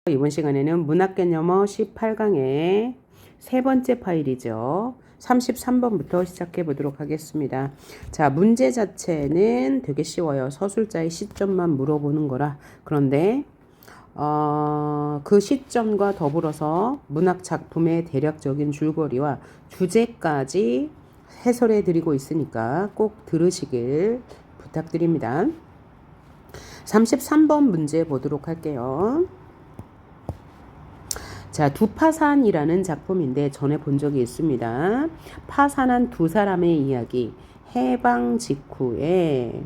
이번 시간에는 문학개념어 18강의 세 번째 파일이죠. 33번부터 시작해 보도록 하겠습니다. 자, 문제 자체는 되게 쉬워요. 서술자의 시점만 물어보는 거라. 그런데 그 시점과 더불어서 문학 작품의 대략적인 줄거리와 주제까지 해설해 드리고 있으니까 꼭 들으시길 부탁드립니다. 33번 문제 보도록 할게요. 자, 두파산이라는 작품인데 전에 본 적이 있습니다. 파산한 두 사람의 이야기. 해방 직후에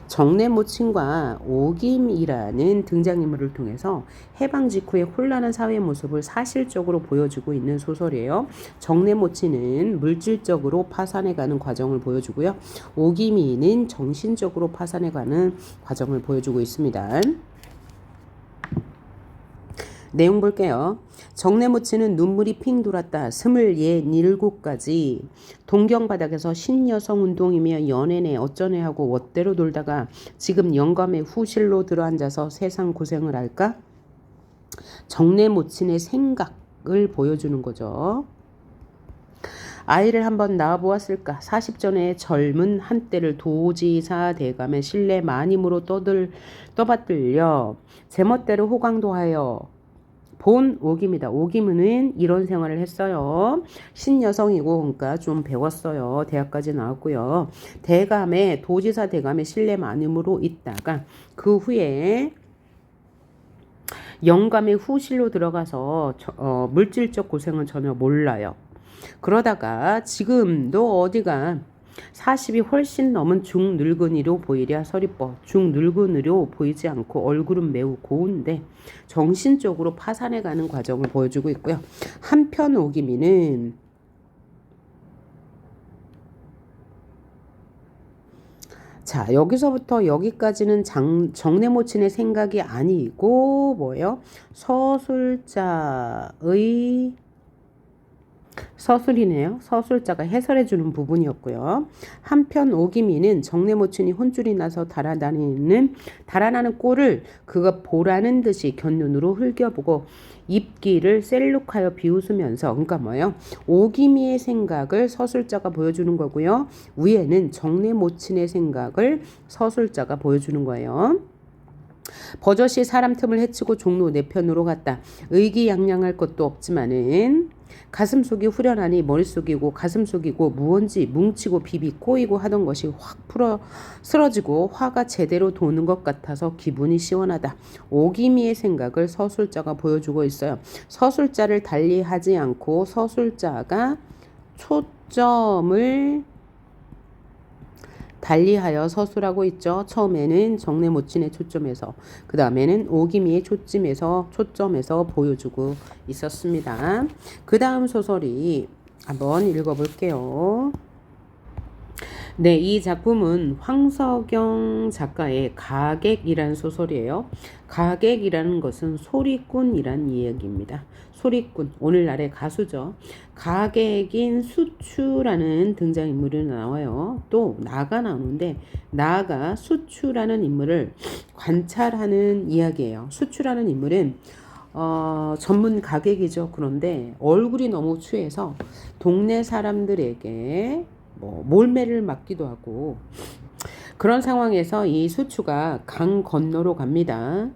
정내모친과 오김이라는 등장인물을 통해서 해방 직후의 혼란한 사회 모습을 사실적으로 보여주고 있는 소설이에요. 정내모친은 물질적으로 파산해가는 과정을 보여주고요. 오김이는 정신적으로 파산해가는 과정을 보여주고 있습니다. 내용 볼게요. 정내모친은 눈물이 핑 돌았다. 27가지. 동경바닥에서 신여성 운동이며 연애네 어쩌네 하고 멋대로 돌다가 지금 영감의 후실로 들어앉아서 세상 고생을 할까? 정내모친의 생각을 보여주는 거죠. 아이를 한번 낳아보았을까? 40전에 젊은 한때를 도지사 대감의 신뢰 마님으로 떠받들려 제멋대로 호강도하여 본 오김이다. 오김은 이런 생활을 했어요. 신여성이고 그러니까 좀 배웠어요. 대학까지 나왔고요. 도지사 대감의 신뢰 마님으로 있다가 그 후에 영감의 후실로 들어가서 물질적 고생은 전혀 몰라요. 그러다가 지금도 어디가 40이 훨씬 넘은 중늙은이로 보이랴 서리뻐. 중늙은이로 보이지 않고 얼굴은 매우 고운데 정신적으로 파산해가는 과정을 보여주고 있고요. 한편 오기미는 자, 여기서부터 여기까지는 정내모친의 생각이 아니고 뭐예요? 서술이네요. 서술자가 해설해주는 부분이었고요. 한편 오기미는 정내모친이 혼쭐이 나서 달아나는 꼴을 그가 보라는 듯이 곁눈으로 흘겨보고 입기를 셀룩하여 비웃으면서 그러니까 뭐예요? 오기미의 생각을 서술자가 보여주는 거고요. 위에는 정내모친의 생각을 서술자가 보여주는 거예요. 버젓이 사람 틈을 헤치고 종로 내 편으로 갔다. 의기양양할 것도 없지만은 가슴속이 후련하니 머릿속이고 가슴속이고 무언지 뭉치고 비비 꼬이고 하던 것이 확 쓰러지고 화가 제대로 도는 것 같아서 기분이 시원하다. 오기미의 생각을 서술자가 보여주고 있어요. 서술자를 달리하지 않고 서술자가 초점을 달리하여 서술하고 있죠. 처음에는 정내모친의 초점에서, 그 다음에는 오기미의 초점에서 보여주고 있었습니다. 그 다음 소설이 한번 읽어볼게요. 네, 이 작품은 황석영 작가의 가객이라는 소설이에요. 가객이라는 것은 소리꾼이란 이야기입니다. 소리꾼, 오늘날의 가수죠. 가객인 수추라는 등장인물이 나와요. 또 나가 나오는데 나가 수추라는 인물을 관찰하는 이야기예요. 수추라는 인물은 전문 가객이죠. 그런데 얼굴이 너무 추해서 동네 사람들에게 몰매를 맞기도 하고 그런 상황에서 이 수추가 강 건너로 갑니다.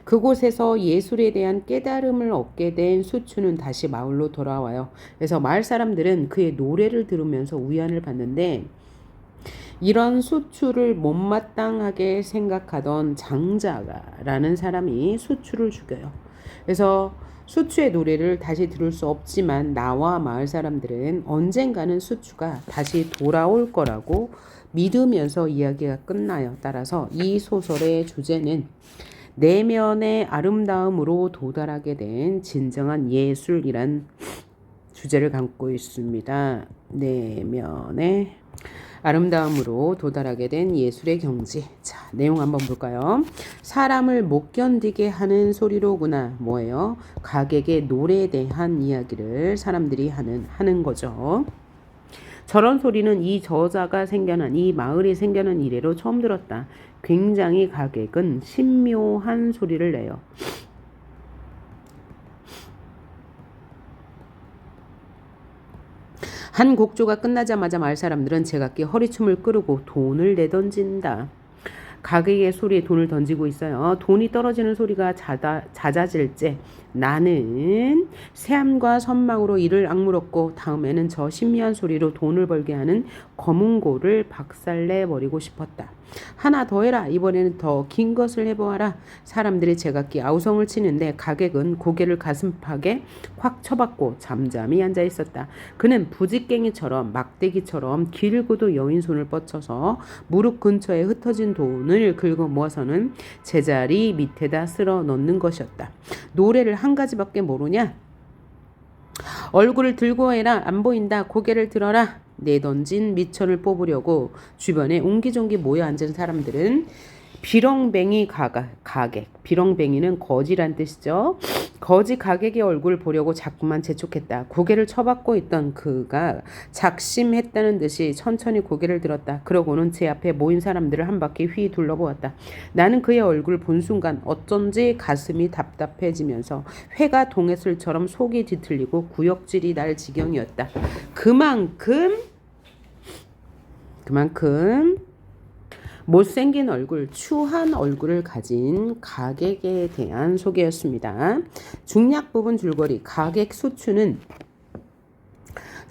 그곳에서 예술에 대한 깨달음을 얻게 된 수추는 다시 마을로 돌아와요. 그래서 마을 사람들은 그의 노래를 들으면서 위안을 받는데 이런 수추를 못마땅하게 생각하던 장자라는 사람이 수추를 죽여요. 그래서 수추의 노래를 다시 들을 수 없지만 나와 마을 사람들은 언젠가는 수추가 다시 돌아올 거라고 믿으면서 이야기가 끝나요. 따라서 이 소설의 주제는 내면의 아름다움으로 도달하게 된 진정한 예술이란 주제를 담고 있습니다. 내면의 아름다움으로 도달하게 된 예술의 경지. 자, 내용 한번 볼까요? 사람을 못 견디게 하는 소리로구나. 뭐예요? 가객의 노래에 대한 이야기를 사람들이 하는 거죠. 저런 소리는 이 저자가 생겨난 이 마을이 생겨난 이래로 처음 들었다. 굉장히 가객은 신묘한 소리를 내요. 한 곡조가 끝나자마자 마을 사람들은 제각기 허리춤을 끌고 돈을 내던진다. 가게의 소리에 돈을 던지고 있어요. 돈이 떨어지는 소리가 잦아질째 나는 새함과 선망으로 이를 악물었고 다음에는 저 신미한 소리로 돈을 벌게 하는 검은고를 박살내 버리고 싶었다. 하나 더 해라. 이번에는 더 긴 것을 해보아라. 사람들이 제각기 아우성을 치는데 가객은 고개를 가슴팍에 확 쳐박고 잠잠히 앉아 있었다. 그는 부직갱이처럼 막대기처럼 길고도 여인 손을 뻗쳐서 무릎 근처에 흩어진 돈을 긁어 모아서는 제자리 밑에다 쓸어 넣는 것이었다. 노래를 한 가지밖에 모르냐? 얼굴을 들고 해라. 안 보인다. 고개를 들어라. 내던진 미천을 뽑으려고 주변에 옹기종기 모여 앉은 사람들은 비렁뱅이 가객. 비렁뱅이는 거지란 뜻이죠. 거지 가객의 얼굴을 보려고 자꾸만 재촉했다. 고개를 쳐박고 있던 그가 작심했다는 듯이 천천히 고개를 들었다. 그러고는 제 앞에 모인 사람들을 한 바퀴 휘 둘러보았다. 나는 그의 얼굴을 본 순간 어쩐지 가슴이 답답해지면서 회가 동해슬처럼 속이 뒤틀리고 구역질이 날 지경이었다. 그만큼 못생긴 얼굴, 추한 얼굴을 가진 가객에 대한 소개였습니다. 중략 부분 줄거리. 가객 수추는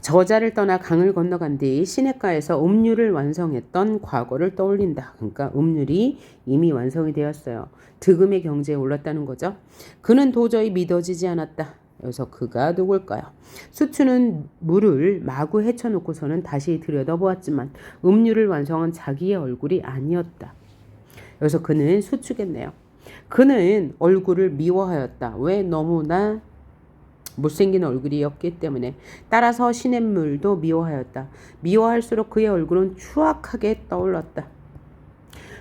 저자를 떠나 강을 건너간 뒤 시냇가에서 음률을 완성했던 과거를 떠올린다. 그러니까 음률이 이미 완성이 되었어요. 득음의 경지에 올랐다는 거죠. 그는 도저히 믿어지지 않았다. 그래서 그가 누굴까요? 수추는 물을 마구 헤쳐놓고서는 다시 들여다보았지만 음료를 완성한 자기의 얼굴이 아니었다. 그래서 그는 수추겠네요. 그는 얼굴을 미워하였다. 왜? 너무나 못생긴 얼굴이었기 때문에. 따라서 시냇물도 미워하였다. 미워할수록 그의 얼굴은 추악하게 떠올랐다.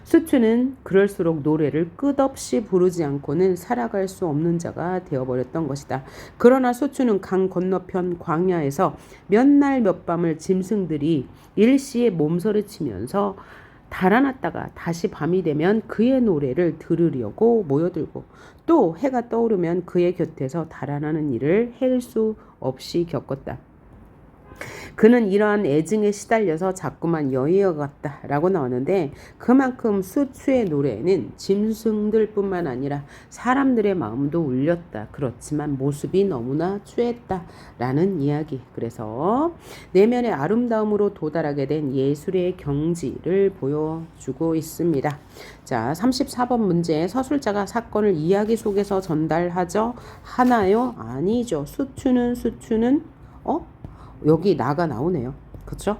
수추는 그럴수록 노래를 끝없이 부르지 않고는 살아갈 수 없는 자가 되어버렸던 것이다. 그러나 수추는 강 건너편 광야에서 몇 날 몇 밤을 짐승들이 일시에 몸서리치면서 달아났다가 다시 밤이 되면 그의 노래를 들으려고 모여들고 또 해가 떠오르면 그의 곁에서 달아나는 일을 헤일 수 없이 겪었다. 그는 이러한 애증에 시달려서 자꾸만 여의어갔다라고 나오는데 그만큼 수추의 노래는 짐승들뿐만 아니라 사람들의 마음도 울렸다. 그렇지만 모습이 너무나 추했다라는 이야기. 그래서 내면의 아름다움으로 도달하게 된 예술의 경지를 보여주고 있습니다. 자, 34번 문제. 서술자가 사건을 이야기 속에서 전달하죠? 하나요? 아니죠. 수추는 여기 나가 나오네요. 그렇죠?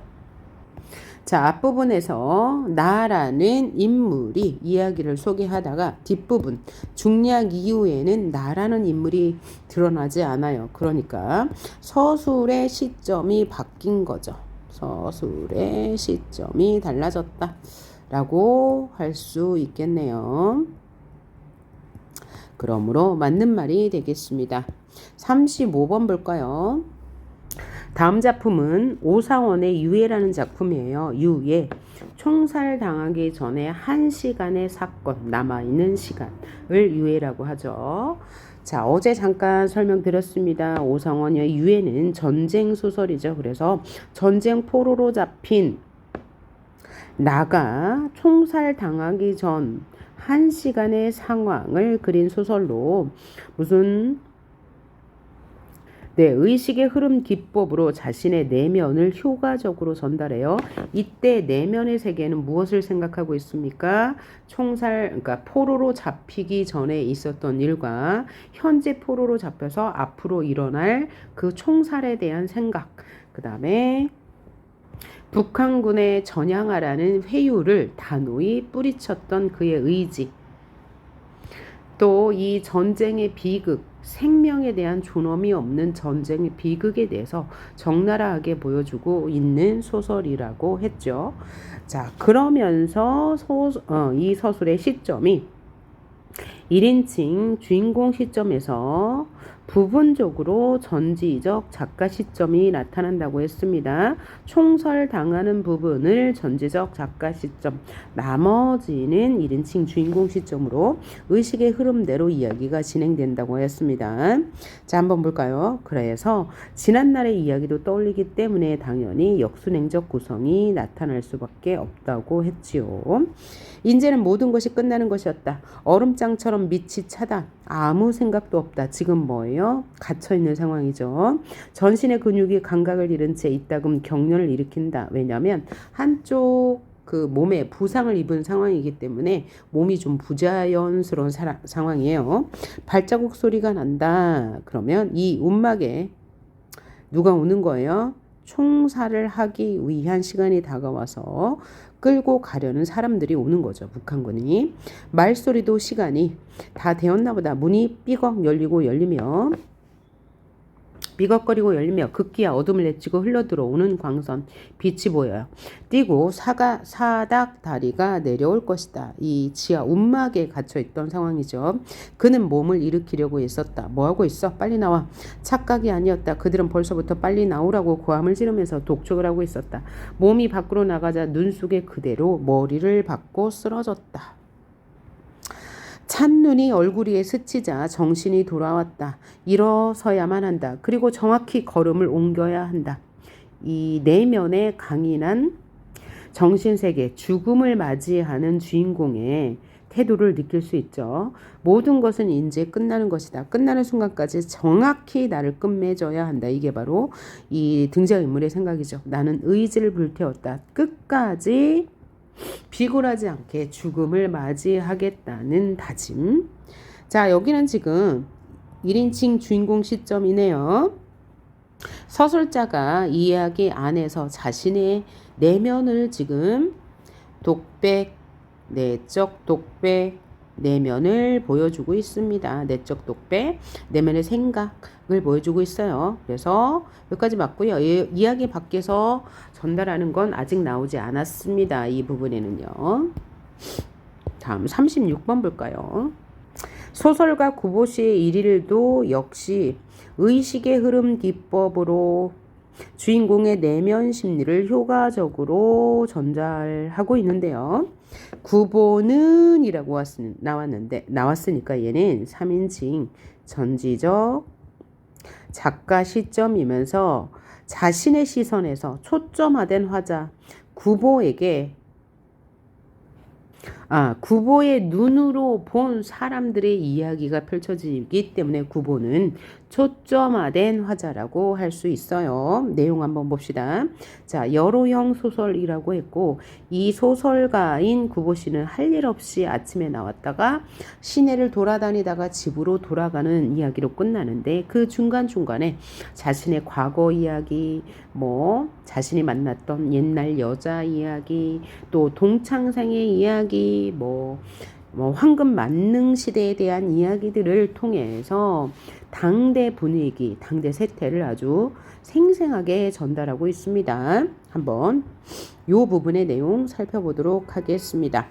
자, 앞부분에서 나라는 인물이 이야기를 소개하다가 뒷부분 중략 이후에는 나라는 인물이 드러나지 않아요. 그러니까 서술의 시점이 바뀐 거죠. 서술의 시점이 달라졌다 라고 할 수 있겠네요. 그러므로 맞는 말이 되겠습니다. 35번 볼까요? 다음 작품은 오상원의 유해라는 작품이에요. 유해. 총살당하기 전에 1시간의 사건, 남아있는 시간을 유해라고 하죠. 자, 어제 잠깐 설명드렸습니다. 오상원의 유해는 전쟁 소설이죠. 그래서 전쟁 포로로 잡힌 나가 총살당하기 전 1시간의 상황을 그린 소설로 의식의 흐름 기법으로 자신의 내면을 효과적으로 전달해요. 이때 내면의 세계는 무엇을 생각하고 있습니까? 그러니까 포로로 잡히기 전에 있었던 일과 현재 포로로 잡혀서 앞으로 일어날 그 총살에 대한 생각, 그 다음에 북한군에 전향하라는 회유를 단호히 뿌리쳤던 그의 의지, 또 이 전쟁의 비극, 생명에 대한 존엄이 없는 전쟁의 비극에 대해서 적나라하게 보여주고 있는 소설이라고 했죠. 자, 그러면서 이 서술의 시점이 1인칭 주인공 시점에서 부분적으로 전지적 작가 시점이 나타난다고 했습니다. 총설당하는 부분을 전지적 작가 시점, 나머지는 1인칭 주인공 시점으로 의식의 흐름대로 이야기가 진행된다고 했습니다. 자, 한번 볼까요? 그래서 지난날의 이야기도 떠올리기 때문에 당연히 역순행적 구성이 나타날 수밖에 없다고 했지요. 이제는 모든 것이 끝나는 것이었다. 얼음장처럼 밑이 차다. 아무 생각도 없다. 지금 뭐예요? 갇혀있는 상황이죠. 전신의 근육이 감각을 잃은 채 있다금 경련을 일으킨다. 왜냐하면 한쪽 그 몸에 부상을 입은 상황이기 때문에 몸이 좀 부자연스러운 상황이에요. 발자국 소리가 난다. 그러면 이 움막에 누가 오는 거예요? 총살을 하기 위한 시간이 다가와서 끌고 가려는 사람들이 오는 거죠. 북한군이. 말소리도 시간이 다 되었나 보다. 문이 삐걱 삐걱거리고 열리며 급기야 어둠을 내치고 흘러들어오는 광선 빛이 보여요. 뛰고 사닥 다리가 내려올 것이다. 이 지하 움막에 갇혀있던 상황이죠. 그는 몸을 일으키려고 했었다. 뭐하고 있어? 빨리 나와. 착각이 아니었다. 그들은 벌써부터 빨리 나오라고 고함을 지르면서 독촉을 하고 있었다. 몸이 밖으로 나가자 눈 속에 그대로 머리를 박고 쓰러졌다. 찬눈이 얼굴 위에 스치자 정신이 돌아왔다. 일어서야만 한다. 그리고 정확히 걸음을 옮겨야 한다. 이 내면의 강인한 정신세계, 죽음을 맞이하는 주인공의 태도를 느낄 수 있죠. 모든 것은 이제 끝나는 것이다. 끝나는 순간까지 정확히 나를 끝맺어야 한다. 이게 바로 이 등장인물의 생각이죠. 나는 의지를 불태웠다. 끝까지 비굴하지 않게 죽음을 맞이하겠다는 다짐. 자, 여기는 지금 1인칭 주인공 시점이네요. 서술자가 이 이야기 안에서 자신의 내면을 지금 독백, 내적 독백, 내면을 보여주고 있습니다. 내적 독백, 내면의 생각을 보여주고 있어요. 그래서 여기까지 맞고요. 이야기 밖에서 전달하는 건 아직 나오지 않았습니다. 이 부분에는요. 다음 36번 볼까요? 소설가 구보시의 일일도 역시 의식의 흐름 기법으로 주인공의 내면 심리를 효과적으로 전달하고 있는데요. 구보는 이라고 나왔으니까 얘는 3인칭 전지적 작가 시점이면서 자신의 시선에서 초점화된 화자 구보의 눈으로 본 사람들의 이야기가 펼쳐지기 때문에 구보는 초점화된 화자라고 할 수 있어요. 내용 한번 봅시다. 자, 여로형 소설이라고 했고 이 소설가인 구보 씨는 할 일 없이 아침에 나왔다가 시내를 돌아다니다가 집으로 돌아가는 이야기로 끝나는데 그 중간중간에 자신의 과거 이야기, 자신이 만났던 옛날 여자 이야기, 또 동창생의 이야기, 황금 만능 시대에 대한 이야기들을 통해서 당대 분위기, 당대 세태를 아주 생생하게 전달하고 있습니다. 한번 이 부분의 내용 살펴보도록 하겠습니다.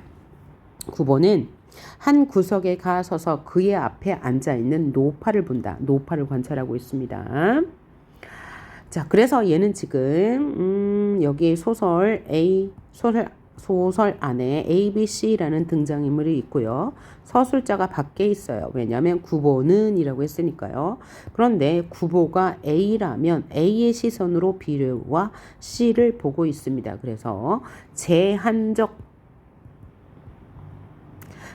9번은 한 구석에 가서서 그의 앞에 앉아있는 노파를 본다. 노파를 관찰하고 있습니다. 자, 그래서 얘는 지금 여기 소설 안에 ABC라는 등장인물이 있고요. 서술자가 밖에 있어요. 왜냐하면 구보는 이라고 했으니까요. 그런데 구보가 A라면 A의 시선으로 B와 C를 보고 있습니다. 그래서 제한적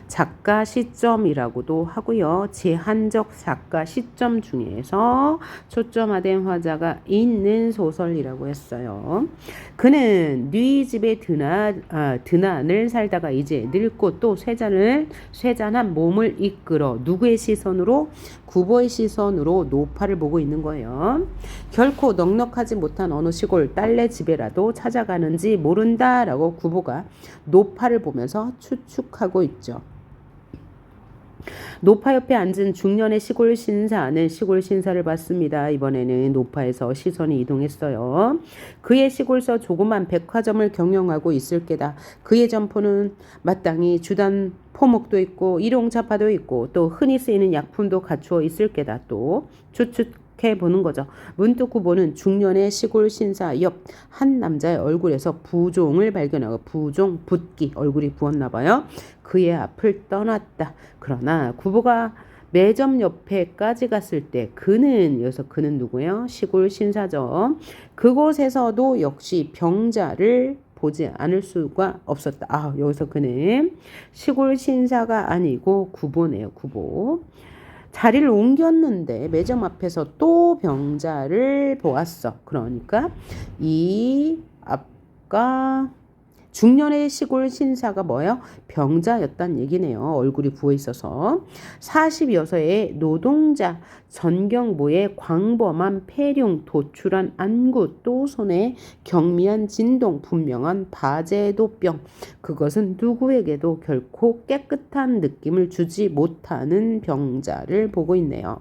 작가 시점이라고도 하고요. 제한적 작가 시점 중에서 초점화된 화자가 있는 소설이라고 했어요. 그는 네 집에 드난을 살다가 이제 늙고 또 쇠잔한 몸을 이끌어 누구의 시선으로? 구보의 시선으로 노파를 보고 있는 거예요. 결코 넉넉하지 못한 어느 시골 딸네 집에라도 찾아가는지 모른다라고 구보가 노파를 보면서 추측하고 있죠. 노파 옆에 앉은 중년의 시골 신사는 시골 신사를 봤습니다. 이번에는 노파에서 시선이 이동했어요. 그의 시골서 조그만 백화점을 경영하고 있을 게다. 그의 점포는 마땅히 주단 포목도 있고 일용차파도 있고 또 흔히 쓰이는 약품도 갖추어 있을 게다. 또 추측해 보는 거죠. 문득 구보는 중년의 시골 신사 옆 한 남자의 얼굴에서 부종을 발견하고 부종 붓기 얼굴이 부었나 봐요. 그의 앞을 떠났다. 그러나 구보가 매점 옆에까지 갔을 때 여기서 그는 누구예요? 시골 신사죠. 그곳에서도 역시 병자를 보지 않을 수가 없었다. 여기서 그는 시골 신사가 아니고 구보네요. 구보. 자리를 옮겼는데 매점 앞에서 또 병자를 보았어. 그러니까 이 아까 중년의 시골 신사가 뭐예요? 병자였단 얘기네요. 얼굴이 부어 있어서. 46의 노동자 전경보의 광범한 폐룡 도출한 안구 또 손에 경미한 진동 분명한 바제도병 그것은 누구에게도 결코 깨끗한 느낌을 주지 못하는 병자를 보고 있네요.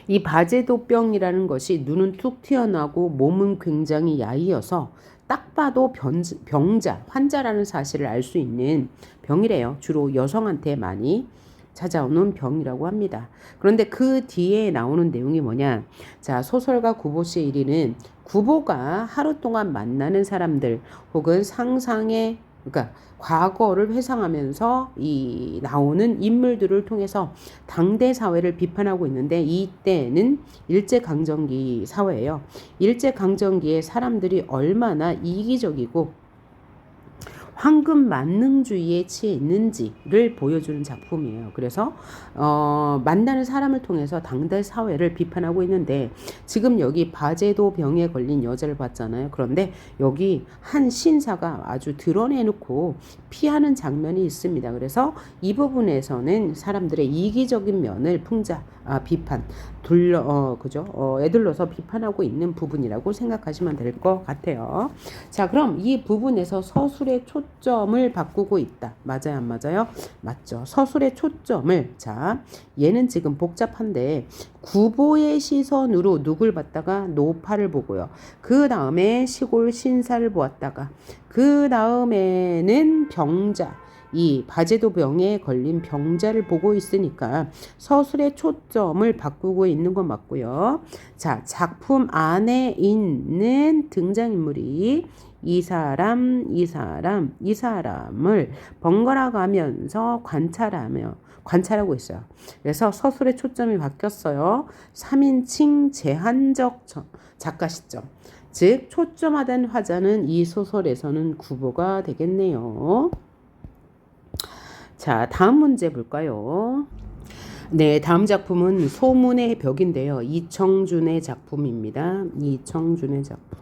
이 바제도병이라는 것이 눈은 툭 튀어나오고 몸은 굉장히 야이어서 딱 봐도 병자, 환자라는 사실을 알 수 있는 병이래요. 주로 여성한테 많이 찾아오는 병이라고 합니다. 그런데 그 뒤에 나오는 내용이 뭐냐? 자, 소설가 구보 씨의 1위는 구보가 하루 동안 만나는 사람들 혹은 그러니까 과거를 회상하면서 이 나오는 인물들을 통해서 당대 사회를 비판하고 있는데 이때는 일제강점기 사회예요. 일제강점기에 사람들이 얼마나 이기적이고 황금 만능주의에 취해 있는지를 보여주는 작품이에요. 그래서 만나는 사람을 통해서 당대 사회를 비판하고 있는데 지금 여기 바제도 병에 걸린 여자를 봤잖아요. 그런데 여기 한 신사가 아주 드러내놓고 피하는 장면이 있습니다. 그래서 이 부분에서는 사람들의 이기적인 면을 비판 애들러서 비판하고 있는 부분이라고 생각하시면 될 것 같아요. 자, 그럼 이 부분에서 서술의 초점을 바꾸고 있다. 맞아요, 안 맞아요? 맞죠. 서술의 초점을 얘는 지금 복잡한데 구보의 시선으로 누굴 봤다가 노파를 보고요. 그 다음에 시골 신사를 보았다가 그 다음에는 병자 이 바제도 병에 걸린 병자를 보고 있으니까 서술의 초점을 바꾸고 있는 건 맞고요. 자, 작품 안에 있는 등장인물이 이 사람을 번갈아 가면서 관찰하고 있어요. 그래서 서술의 초점이 바뀌었어요. 3인칭 제한적 작가 시점. 즉 초점화된 화자는 이 소설에서는 구보가 되겠네요. 자, 다음 문제 볼까요? 네, 다음 작품은 소문의 벽인데요. 이청준의 작품입니다. 이청준의 작품.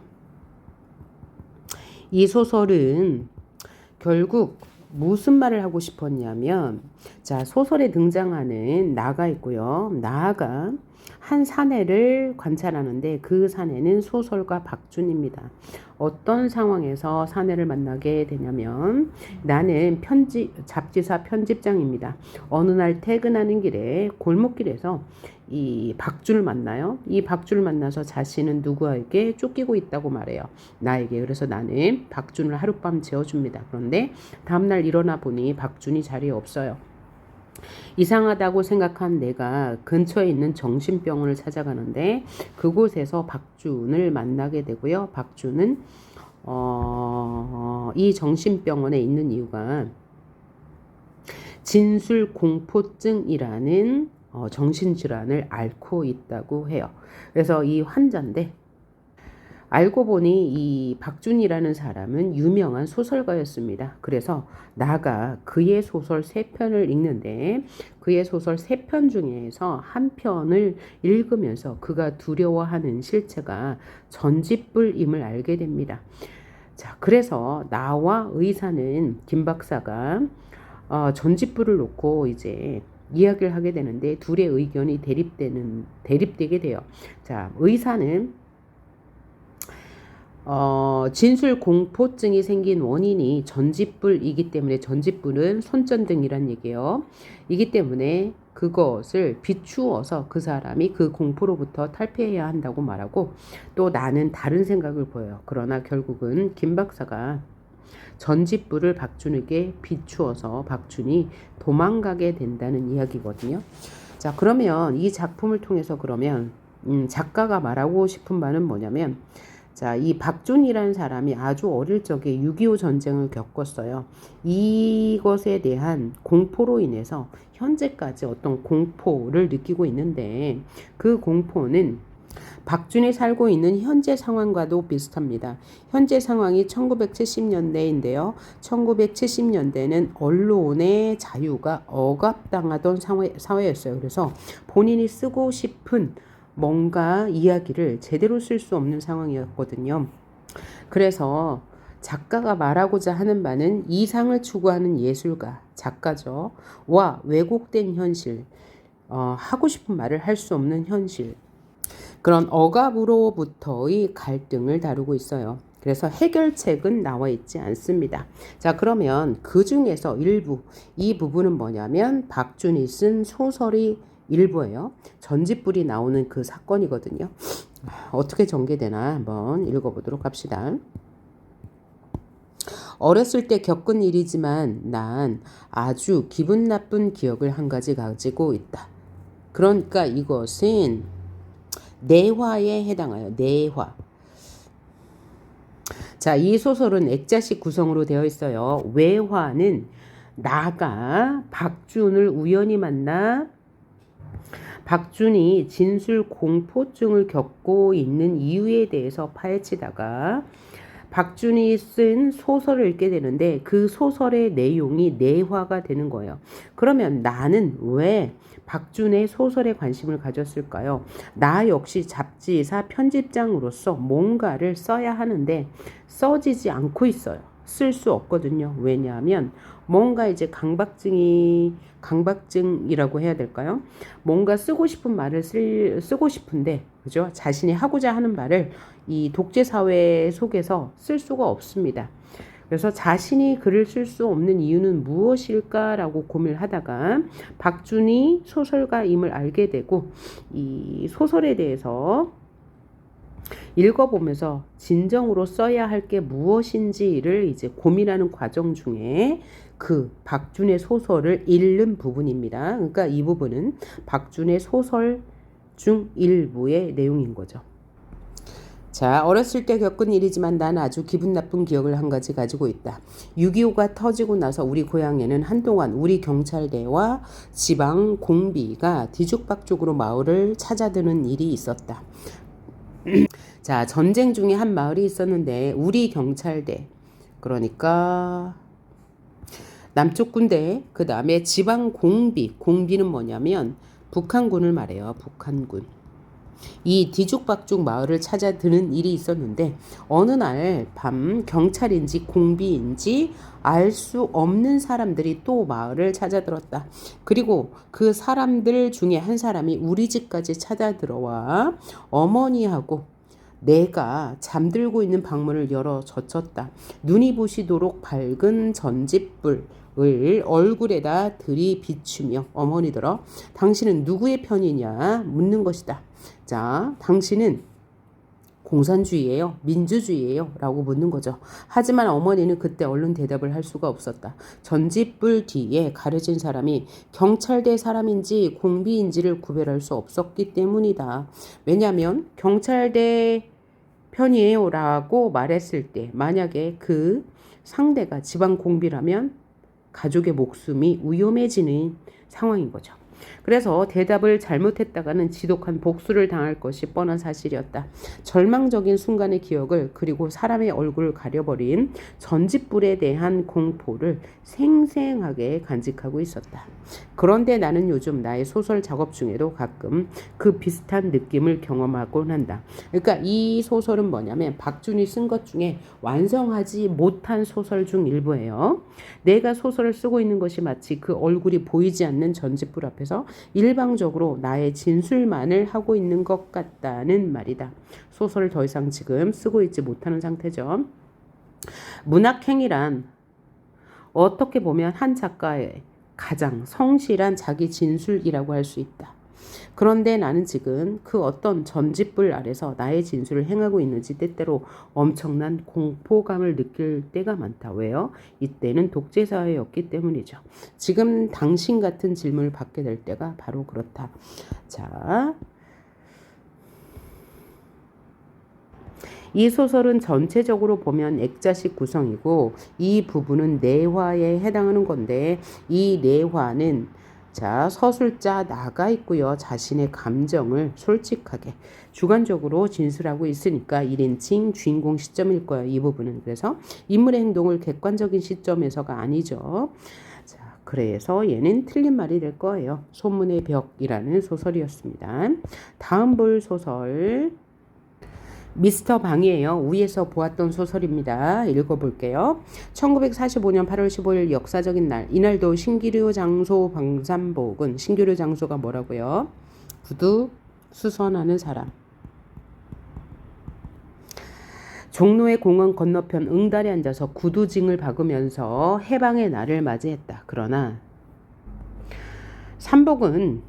이 소설은 결국 무슨 말을 하고 싶었냐면, 자, 소설에 등장하는 나가 있고요. 나가 한 사내를 관찰하는데 그 사내는 소설가 박준입니다. 어떤 상황에서 사내를 만나게 되냐면 나는 잡지사 편집장입니다. 어느 날 퇴근하는 길에 골목길에서 이 박준을 만나요. 이 박준을 만나서 자신은 누구에게 쫓기고 있다고 말해요. 나에게. 그래서 나는 박준을 하룻밤 재워줍니다. 그런데 다음날 일어나 보니 박준이 자리에 없어요. 이상하다고 생각한 내가 근처에 있는 정신병원을 찾아가는데 그곳에서 박준을 만나게 되고요. 박준은 이 정신병원에 있는 이유가 진술공포증이라는 정신질환을 앓고 있다고 해요. 그래서 이 환자인데 알고 보니 이 박준이라는 사람은 유명한 소설가였습니다. 그래서 나가 그의 소설 3편을 읽는데 그의 소설 3편 중에서 한 편을 읽으면서 그가 두려워하는 실체가 전짓불임을 알게 됩니다. 자, 그래서 나와 의사는 김 박사가 전짓불을 놓고 이제 이야기를 하게 되는데 둘의 의견이 대립되게 돼요. 자, 의사는 진술 공포증이 생긴 원인이 전짓불이기 때문에 전짓불은 손전등이란 얘기예요. 이기 때문에 그것을 비추어서 그 사람이 그 공포로부터 탈피해야 한다고 말하고 또 나는 다른 생각을 보여요. 그러나 결국은 김 박사가 전직부를 박준에게 비추어서 박준이 도망가게 된다는 이야기거든요. 자, 그러면 이 작품을 통해서 그러면 작가가 말하고 싶은 바는 뭐냐면 자, 이 박준이라는 사람이 아주 어릴 적에 6.25 전쟁을 겪었어요. 이것에 대한 공포로 인해서 현재까지 어떤 공포를 느끼고 있는데 그 공포는 박준이 살고 있는 현재 상황과도 비슷합니다. 현재 상황이 1970년대인데요. 1970년대는 언론의 자유가 억압당하던 사회였어요. 그래서 본인이 쓰고 싶은 뭔가 이야기를 제대로 쓸 수 없는 상황이었거든요. 그래서 작가가 말하고자 하는 바는 이상을 추구하는 예술가, 작가죠. 와 왜곡된 현실, 하고 싶은 말을 할 수 없는 현실, 그런 억압으로부터의 갈등을 다루고 있어요. 그래서 해결책은 나와 있지 않습니다. 자, 그러면 그 중에서 일부, 이 부분은 뭐냐면 박준이 쓴 소설이 일부예요. 전직불이 나오는 그 사건이거든요. 어떻게 전개되나 한번 읽어보도록 합시다. 어렸을 때 겪은 일이지만 난 아주 기분 나쁜 기억을 한 가지 가지고 있다. 그러니까 이것은 내화에 해당하여 내화. 자, 이 소설은 액자식 구성으로 되어 있어요. 외화는 나가 박준을 우연히 만나 박준이 진술 공포증을 겪고 있는 이유에 대해서 파헤치다가 박준이 쓴 소설을 읽게 되는데 그 소설의 내용이 내화가 되는 거예요. 그러면 나는 왜 박준의 소설에 관심을 가졌을까요? 나 역시 잡지사 편집장으로서 뭔가를 써야 하는데 써지지 않고 있어요. 쓸 수 없거든요. 왜냐하면 뭔가 이제 강박증이라고 해야 될까요? 뭔가 쓰고 싶은 말을 쓰고 싶은데, 그죠? 자신이 하고자 하는 말을 이 독재 사회 속에서 쓸 수가 없습니다. 그래서 자신이 글을 쓸 수 없는 이유는 무엇일까라고 고민을 하다가 박준이 소설가임을 알게 되고 이 소설에 대해서 읽어보면서 진정으로 써야 할 게 무엇인지를 이제 고민하는 과정 중에 그 박준의 소설을 읽는 부분입니다. 그러니까 이 부분은 박준의 소설 중 일부의 내용인 거죠. 자, 어렸을 때 겪은 일이지만 난 아주 기분 나쁜 기억을 한 가지 가지고 있다. 6.25가 터지고 나서 우리 고향에는 한동안 우리 경찰대와 지방 공비가 뒤죽박죽으로 마을을 찾아드는 일이 있었다. 자, 전쟁 중에 한 마을이 있었는데 우리 경찰대, 그러니까 남쪽 군대, 그 다음에 지방 공비는 뭐냐면 북한군을 말해요. 북한군. 이 뒤죽박죽 마을을 찾아드는 일이 있었는데 어느 날 밤 경찰인지 공비인지 알 수 없는 사람들이 또 마을을 찾아들었다. 그리고 그 사람들 중에 한 사람이 우리 집까지 찾아들어와 어머니하고 내가 잠들고 있는 방문을 열어 젖혔다. 눈이 부시도록 밝은 전짓불을 얼굴에다 들이비추며 어머니들어 당신은 누구의 편이냐 묻는 것이다. 자, 당신은 공산주의예요? 민주주의예요? 라고 묻는 거죠. 하지만 어머니는 그때 얼른 대답을 할 수가 없었다. 전짓불 뒤에 가려진 사람이 경찰대 사람인지 공비인지를 구별할 수 없었기 때문이다. 왜냐하면 경찰대 편이에요 라고 말했을 때 만약에 그 상대가 지방 공비라면 가족의 목숨이 위험해지는 상황인 거죠. 그래서 대답을 잘못했다가는 지독한 복수를 당할 것이 뻔한 사실이었다. 절망적인 순간의 기억을 그리고 사람의 얼굴을 가려버린 전짓불에 대한 공포를 생생하게 간직하고 있었다. 그런데 나는 요즘 나의 소설 작업 중에도 가끔 그 비슷한 느낌을 경험하곤 한다. 그러니까 이 소설은 뭐냐면 박준이 쓴 것 중에 완성하지 못한 소설 중 일부예요. 내가 소설을 쓰고 있는 것이 마치 그 얼굴이 보이지 않는 전짓불 앞에서 일방적으로 나의 진술만을 하고 있는 것 같다는 말이다. 소설을 더 이상 지금 쓰고 있지 못하는 상태죠. 문학행위란 어떻게 보면 한 작가의 가장 성실한 자기 진술이라고 할 수 있다. 그런데 나는 지금 그 어떤 전짓불 아래서 나의 진술을 행하고 있는지 때때로 엄청난 공포감을 느낄 때가 많다. 왜요? 이때는 독재사회였기 때문이죠. 지금 당신 같은 질문을 받게 될 때가 바로 그렇다. 자, 이 소설은 전체적으로 보면 액자식 구성이고 이 부분은 내화에 해당하는 건데 이 내화는 자, 서술자 나가 있고요. 자신의 감정을 솔직하게 주관적으로 진술하고 있으니까 1인칭 주인공 시점일 거예요. 이 부분은. 그래서 인물의 행동을 객관적인 시점에서가 아니죠. 자, 그래서 얘는 틀린 말이 될 거예요. 소문의 벽이라는 소설이었습니다. 다음 볼 소설 미스터 방이에요. 위에서 보았던 소설입니다. 읽어볼게요. 1945년 8월 15일 역사적인 날. 이날도 신기루 장소 방산복은 신기루 장소가 뭐라고요? 구두 수선하는 사람. 종로의 공원 건너편 응달에 앉아서 구두징을 박으면서 해방의 날을 맞이했다. 그러나 산복은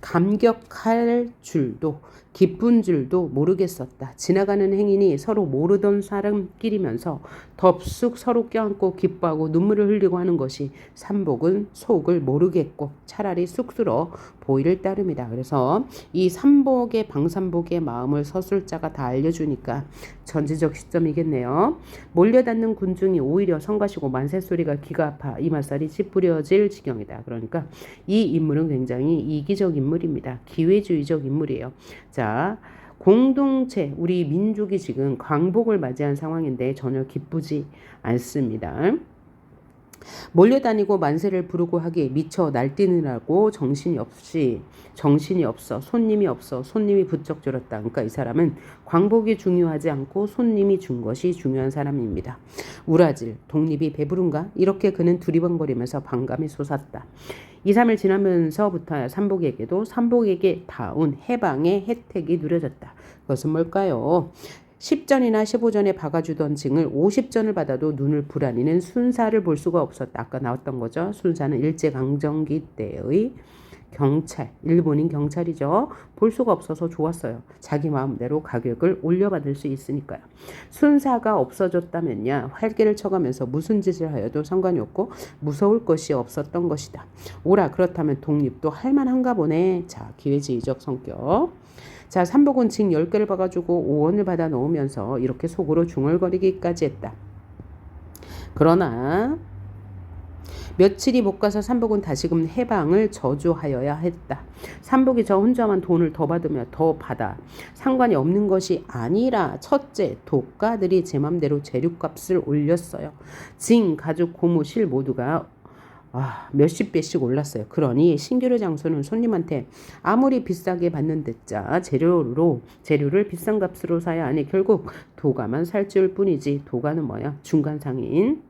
감격할 줄도 기쁜 줄도 모르겠었다. 지나가는 행인이 서로 모르던 사람끼리면서 덥쑥 서로 껴안고 기뻐하고 눈물을 흘리고 하는 것이 삼복은 속을 모르겠고 차라리 쑥스러워 보이를 따름이다. 그래서 이 삼복의 방삼복의 마음을 서술자가 다 알려주니까 전지적 시점이겠네요. 몰려닿는 군중이 오히려 성가시고 만세소리가 귀가 아파 이맛살이 찌푸려질 지경이다. 그러니까 이 인물은 굉장히 이기적 인물입니다. 기회주의적 인물이에요. 자, 공동체 우리 민족이 지금 광복을 맞이한 상황인데 전혀 기쁘지 않습니다. 몰려다니고 만세를 부르고 하기에 미쳐 날뛰느라고 정신이 없어 손님이 없어 손님이 부쩍 줄었다. 그러니까 이 사람은 광복이 중요하지 않고 손님이 준 것이 중요한 사람입니다. 우라질 독립이 배부른가 이렇게 그는 두리번거리면서 반감이 솟았다. 2, 3일 지나면서부터 삼복에게도 삼복에게 닿은 해방의 혜택이 누려졌다. 그것은 뭘까요? 10전이나 15전에 박아주던 징을 50전을 받아도 눈을 부라니는 순사를 볼 수가 없었다. 아까 나왔던 거죠. 순사는 일제강점기 때의 경찰, 일본인 경찰이죠. 볼 수가 없어서 좋았어요. 자기 마음대로 가격을 올려받을 수 있으니까요. 순사가 없어졌다면야 활개를 쳐가면서 무슨 짓을 하여도 상관이 없고 무서울 것이 없었던 것이다. 오라 그렇다면 독립도 할만한가 보네. 자, 기회주의적 성격. 자, 삼복은 징 10개를 박아주고 5원을 받아 넣으면서 이렇게 속으로 중얼거리기까지 했다. 그러나 며칠이 못 가서 삼복은 다시금 해방을 저주하여야 했다. 삼복이 저 혼자만 돈을 더 받으며 더 받아 상관이 없는 것이 아니라 첫째 독가들이 제 맘대로 재료값을 올렸어요. 징, 가죽, 고무, 실 모두가 몇십 배씩 올랐어요. 그러니 신규류 장소는 손님한테 아무리 비싸게 받는 듯자 재료를 비싼 값으로 사야 하니 결국 도가만 살찌울 뿐이지. 도가는 뭐야? 중간상인.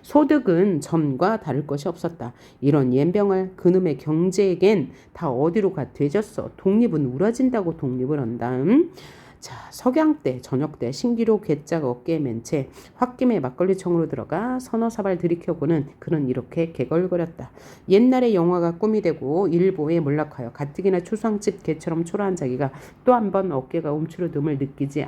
소득은 전과 다를 것이 없었다. 이런 옌병을 그놈의 경제에겐 다 어디로 되졌어. 독립은 우러진다고 독립을 한다. 자, 석양 때 저녁 때 신기루 괴짝 어깨에 맨 채 홧김에 막걸리청으로 들어가 서너 사발 들이켜보는 그는 이렇게 개걸거렸다. 옛날에 영화가 꿈이 되고 일보에 몰락하여 가뜩이나 초상집 개처럼 초라한 자기가 또 한 번 어깨가 움츠러듦을 느끼지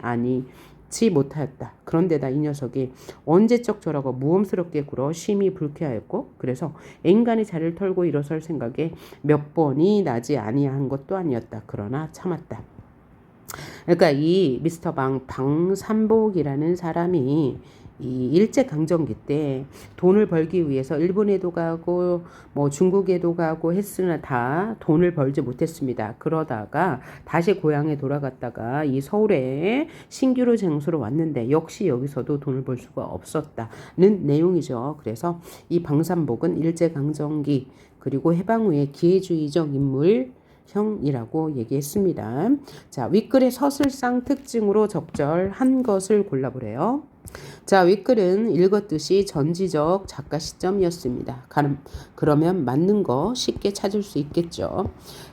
못하였다. 그런데다 이 녀석이 언제적 저라고 무엄스럽게 굴어 심히 불쾌하였고 그래서 앵간히 자리를 털고 일어설 생각에 몇 번이 나지 아니한 것도 아니었다. 그러나 참았다. 그러니까 이 미스터 방삼복이라는 사람이 이 일제강점기 때 돈을 벌기 위해서 일본에도 가고 뭐 중국에도 가고 했으나 다 돈을 벌지 못했습니다. 그러다가 다시 고향에 돌아갔다가 이 서울에 신규로 장소로 왔는데 역시 여기서도 돈을 벌 수가 없었다는 내용이죠. 그래서 이 방삼복은 일제강점기 그리고 해방 후에 기회주의적 인물 형이라고 얘기했습니다. 자, 윗글의 서술상 특징으로 적절한 것을 골라보래요. 자, 윗글은 읽었듯이 전지적 작가 시점이었습니다. 그러면 맞는 거 쉽게 찾을 수 있겠죠.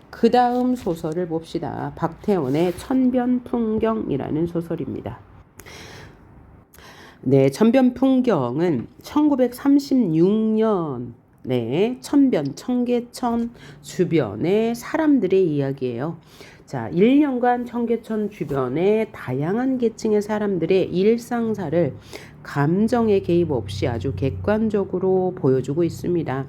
그 다음 소설을 봅시다. 박태원의 천변풍경이라는 소설입니다. 네, 천변 풍경은 1936년 네, 천변, 청계천 주변의 사람들의 이야기예요. 자, 1년간 청계천 주변의 다양한 계층의 사람들의 일상사를 감정의 개입 없이 아주 객관적으로 보여주고 있습니다.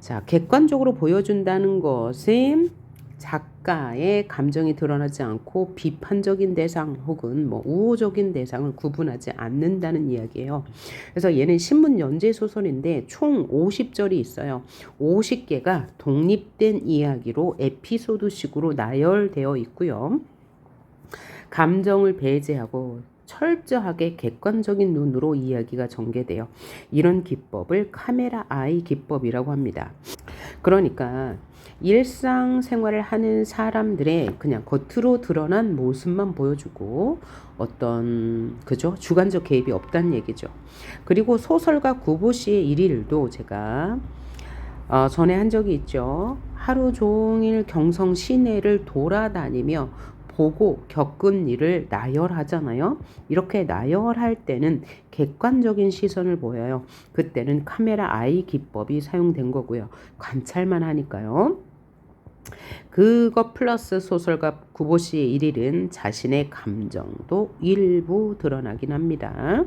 자, 객관적으로 보여준다는 것은 작가의 감정이 드러나지 않고 비판적인 대상 혹은 뭐 우호적인 대상을 구분하지 않는다는 이야기예요. 그래서 얘는 신문 연재 소설인데 총 50절이 있어요. 50개가 독립된 이야기로 에피소드식으로 나열되어 있고요. 감정을 배제하고 철저하게 객관적인 눈으로 이야기가 전개돼요. 이런 기법을 카메라 아이 기법이라고 합니다. 그러니까 일상생활을 하는 사람들의 그냥 겉으로 드러난 모습만 보여주고 어떤 그죠? 주관적 개입이 없다는 얘기죠. 그리고 소설가 구보시의 일일도 제가 전에 한 적이 있죠. 하루 종일 경성 시내를 돌아다니며 보고 겪은 일을 나열하잖아요. 이렇게 나열할 때는 객관적인 시선을 보여요. 그때는 카메라 아이 기법이 사용된 거고요. 관찰만 하니까요. 그것 플러스 소설가 구보시의 일일은 자신의 감정도 일부 드러나긴 합니다.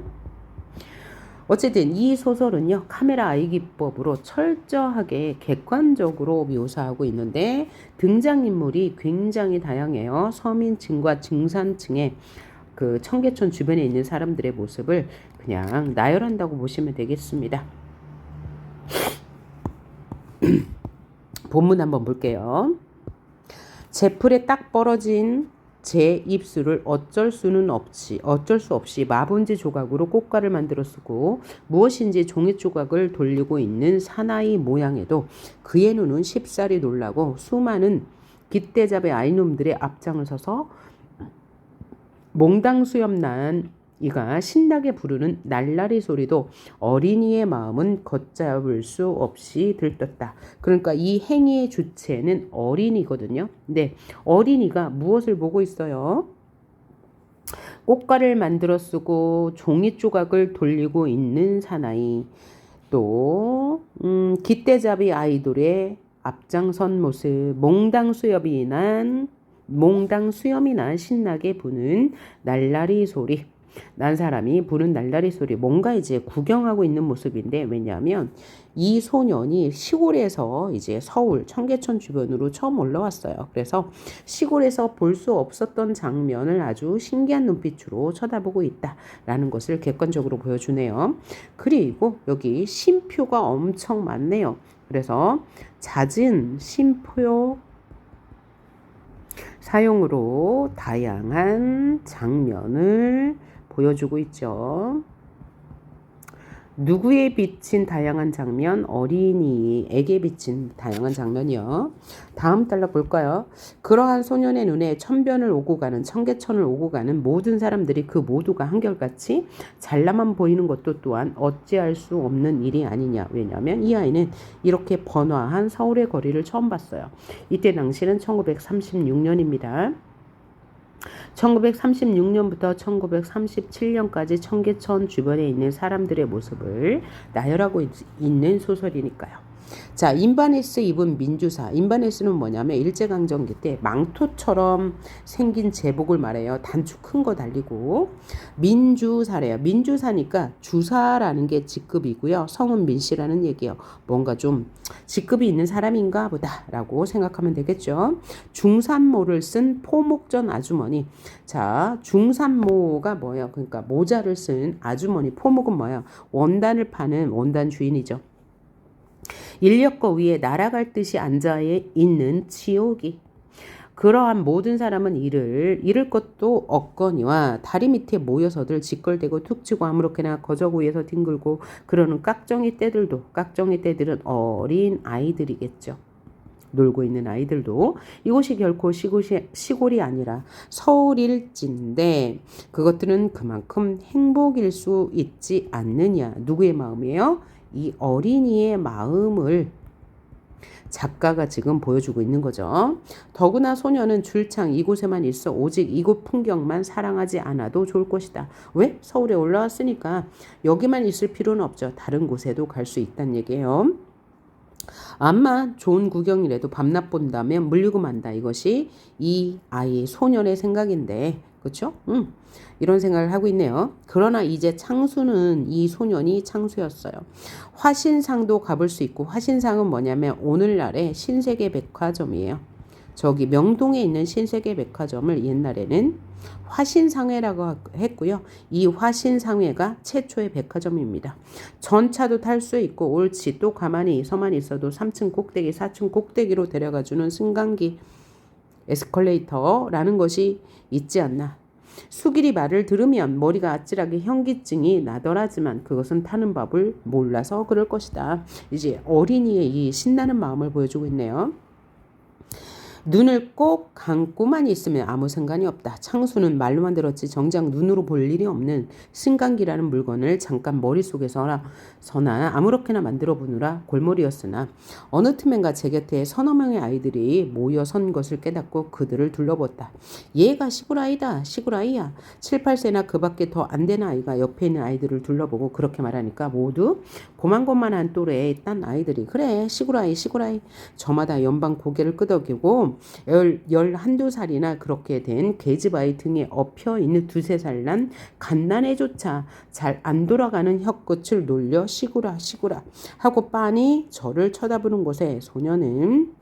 어쨌든 이 소설은요, 카메라 아이 기법으로 철저하게 객관적으로 묘사하고 있는데 등장인물이 굉장히 다양해요. 서민층과 중산층의 그 청계천 주변에 있는 사람들의 모습을 그냥 나열한다고 보시면 되겠습니다. 본문 한번 볼게요. 제풀에 딱 벌어진 제 입술을 어쩔 수 없이 마분지 조각으로 꽃가를 만들어 쓰고 무엇인지 종이 조각을 돌리고 있는 사나이 모양에도 그의 눈은 쉽사리 놀라고 수많은 깃대잡의 아이놈들의 앞장을 서서 몽당수염 난 이가 신나게 부르는 날라리 소리도 어린이의 마음은 걷잡을 수 없이 들떴다. 그러니까 이 행위의 주체는 어린이거든요. 근데 어린이가 무엇을 보고 있어요? 꽃가를 만들어 쓰고 종이 조각을 돌리고 있는 사나이, 또 깃대잡이 아이돌의 앞장선 모습, 몽당 수염이 난 신나게 부는 날라리 소리. 난 사람이 부는 날라리 소리, 뭔가 이제 구경하고 있는 모습인데, 왜냐하면 이 소년이 시골에서 이제 서울 청계천 주변으로 처음 올라왔어요. 그래서 시골에서 볼 수 없었던 장면을 아주 신기한 눈빛으로 쳐다보고 있다라는 것을 객관적으로 보여주네요. 그리고 여기 쉼표가 엄청 많네요. 그래서 잦은 쉼표 사용으로 다양한 장면을 보여주고 있죠. 누구에 비친 다양한 장면? 어린이에게 비친 다양한 장면이요. 다음 달락 볼까요? 그러한 소년의 눈에 천변을 오고 가는, 청계천을 오고 가는 모든 사람들이 그 모두가 한결같이 잘나만 보이는 것도 또한 어찌할 수 없는 일이 아니냐. 왜냐하면 이 아이는 이렇게 번화한 서울의 거리를 처음 봤어요. 이때 당시는 1936년입니다. 1936년부터 1937년까지 청계천 주변에 있는 사람들의 모습을 나열하고 있는 소설이니까요. 자, 인바네스 입은 민주사. 인바네스는 뭐냐면 일제강점기 때 망토처럼 생긴 제복을 말해요. 단추 큰 거 달리고. 민주사래요. 민주사니까 주사라는 게 직급이고요. 성은 민씨라는 얘기예요. 뭔가 좀 직급이 있는 사람인가 보다라고 생각하면 되겠죠. 중산모를 쓴 포목전 아주머니. 자, 중산모가 뭐예요? 그러니까 모자를 쓴 아주머니. 포목은 뭐예요? 원단을 파는 원단 주인이죠. 인력거 위에 날아갈 듯이 앉아 있는 지옥이. 그러한 모든 사람은 잃을 것도 없거니와 다리 밑에 모여서들 짓걸대고 툭 치고 아무렇게나 거저고 위에서 뒹굴고 그러는 깍정이 떼들은 어린 아이들이겠죠. 놀고 있는 아이들도. 이곳이 결코 시골이 아니라 서울일진데 그것들은 그만큼 행복일 수 있지 않느냐. 누구의 마음이에요? 이 어린이의 마음을 작가가 지금 보여주고 있는 거죠. 더구나 소녀는 줄창 이곳에만 있어 오직 이곳 풍경만 사랑하지 않아도 좋을 것이다. 왜? 서울에 올라왔으니까 여기만 있을 필요는 없죠. 다른 곳에도 갈 수 있다는 얘기예요. 암만 좋은 구경이라도 밤낮 본다면 물리고 만다. 이것이 이 아이 소년의 생각인데 그렇죠? 이런 생각을 하고 있네요. 그러나 이제 창수는 이 소년이 창수였어요. 화신상도 가볼 수 있고 화신상은 뭐냐면 오늘날의 신세계 백화점이에요. 저기 명동에 있는 신세계 백화점을 옛날에는 화신상회라고 했고요. 이 화신상회가 최초의 백화점입니다. 전차도 탈 수 있고 옳지 또 가만히 서만 있어도 3층 꼭대기 4층 꼭대기로 데려가주는 승강기 에스컬레이터라는 것이 있지 않나. 수길이 말을 들으면 머리가 아찔하게 현기증이 나더라지만 그것은 타는 법을 몰라서 그럴 것이다. 이제 어린이의 이 신나는 마음을 보여주고 있네요. 눈을 꼭 감고만 있으면 아무 상관이 없다. 창수는 말로만 들었지 정작 눈으로 볼 일이 없는 승강기라는 물건을 잠깐 머릿속에서나 아무렇게나 만들어 보느라 골몰이었으나 어느 틈엔가 제 곁에 서너 명의 아이들이 모여 선 것을 깨닫고 그들을 둘러보았다. 얘가 시골아이다. 시골아이야. 7, 8세나 그 밖에 더 안 되는 아이가 옆에 있는 아이들을 둘러보고 그렇게 말하니까 모두 고만고만한 또래에 딴 아이들이 그래 시골아이 시골아이 저마다 연방 고개를 끄덕이고 11~12살이나 그렇게 된 계집아이 등에 엎혀 있는 2~3살 난 갓난애조차 잘 안 돌아가는 혀끝을 놀려 시구라 시구라 하고 빤히 저를 쳐다보는 곳에 소녀는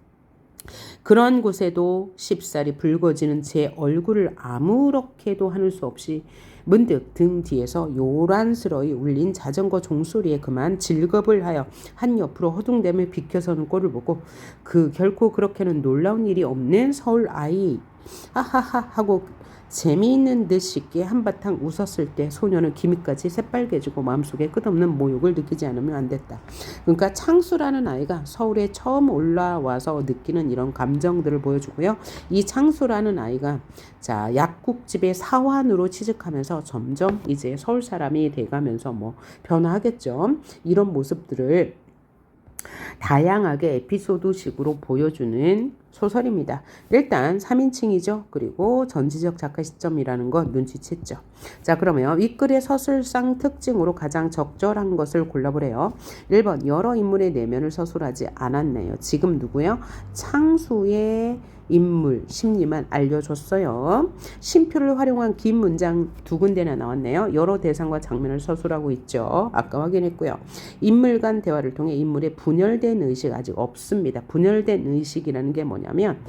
그런 곳에도 쉽사리 붉어지는 제 얼굴을 아무렇게도 하는 수 없이 문득 등 뒤에서 요란스러이 울린 자전거 종소리에 그만 질겁을 하여 한 옆으로 허둥대며 비켜서는 꼴을 보고 그 결코 그렇게는 놀라운 일이 없는 서울 아이 하하하 하고 재미있는 듯 싶게 한바탕 웃었을 때 소녀는 기미까지 새빨개지고 마음속에 끝없는 모욕을 느끼지 않으면 안 됐다. 그러니까 창수라는 아이가 서울에 처음 올라와서 느끼는 이런 감정들을 보여주고요. 이 창수라는 아이가 자 약국집의 사환으로 취직하면서 점점 이제 서울 사람이 돼가면서 뭐 변화하겠죠. 이런 모습들을 다양하게 에피소드식으로 보여주는 소설입니다. 일단 3인칭이죠. 그리고 전지적 작가 시점이라는 거 눈치챘죠. 자 그러면 윗글의 서술상 특징으로 가장 적절한 것을 골라보래요. 1번 여러 인물의 내면을 서술하지 않았네요. 지금 누구요? 창수의 인물 심리만 알려줬어요. 쉼표를 활용한 긴 문장 2군데나 나왔네요. 여러 대상과 장면을 서술하고 있죠. 아까 확인했고요. 인물 간 대화를 통해 인물의 분열된 의식 아직 없습니다. 분열된 의식이라는 게 뭐냐면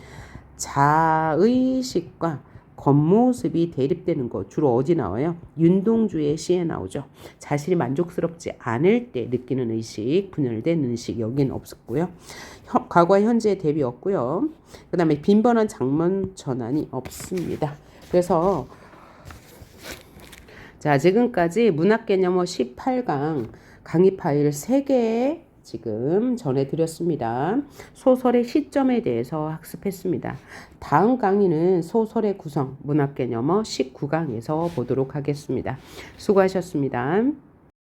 자의식과 겉모습이 대립되는 거 주로 어디 나와요? 윤동주의 시에 나오죠. 자신이 만족스럽지 않을 때 느끼는 의식, 분열된 의식 여기는 없었고요. 과거와 현재의 대비 없고요. 그 다음에 빈번한 장면 전환이 없습니다. 그래서 자 지금까지 문학개념어 18강 강의 파일 3개 지금 전해드렸습니다. 소설의 시점에 대해서 학습했습니다. 다음 강의는 소설의 구성 문학개념어 19강에서 보도록 하겠습니다. 수고하셨습니다.